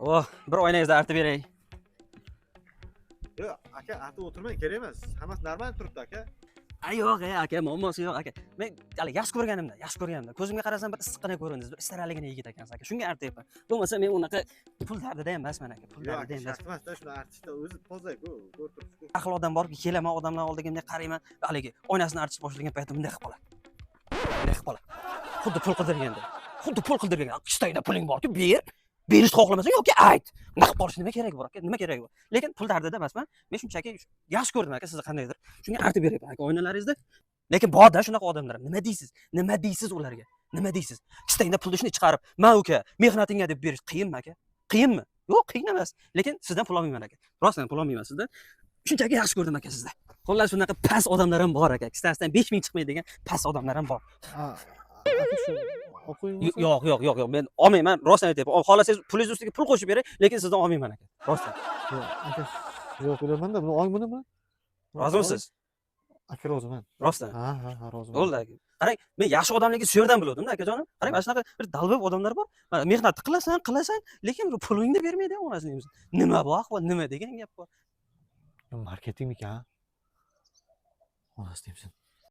Oh, bir oynangizni artib beray. Yo'q, aka, atib o'tirmang, kerak emas. Hammasi normal turibdi, aka. Yo'q, aka, muammosi yo'q, aka. Men hali yaxshi ko'rganimda, ko'zimga qarasam bir issiqqina ko'rindingiz, bir istaraligini yigit ekansiz, aka. Shunga artyapman. Bo'lmasa men unaqa pul dardida emasman, aka. Pul Yo'q, dardida aka, emas. shart emas-da, shuni artishda o'zi poza-ku, ko'rib turibsiz-ku. Aql odam borki, kelaman odamlar oldiga bunday qarayman, haligi oynasini artishni boshlagan paytda bunday qilib qoladi. Bunday qilib qoladi. Xuddi pul qildirganda. Qishtayda puling borku, berishni xohlamasang yoki ayt. Nima qilib qolish nima keragi bor aka? Nima keragi bor? Lekin pul dardida emasman. Men shunchaki yaxshi ko'rdim aka sizni qandaydir. Shunga artib beryapman aka o'yinlaringizda. Lekin borda shunaqa odamlar. Nima deysiz? Nima deysiz ularga? Nima deysiz? Qishtayda pulni ishni chiqarib, "Men uka, mehnatingga deb berish qiyinmi aka?" Qiyinmi? Yo'q, qiyin emas. Lekin sizdan pul olmayman aka. Rostdan pul olmayman sizdan. Shunchaki yaxshi ko'rdim aka sizda. Xullas shunaqa past odamlar ham bor aka. Ikkitasidan 5000 chiqmaydigan past odamlar ham bor. Aka, shu o'qiymiz. Yo'q, men olmayman. Rostdan aytyapman. Xohlasangiz pulingiz ustiga pul qo'shib beray, lekin sizdan olmayman aka. Rostdan. Yo'q, aka, yo'q, bilaman-da, buni oling bunimi? Rozimisiz? Aka, roziman. Rostdan. Ha, roziman. Bo'ldi aka. Qarang, men yaxshi odamligingizni shu yerdan bildim-da akajonim. Qarang, mana shunaqa bir dalbob odamlar bor. Mana mehnat qilasan, lekin pulingni bermaydi onasini o'zi. Nima bu ahvol? Nima degan gap bor? Marketingmiki, ha? Onasi deyapsan.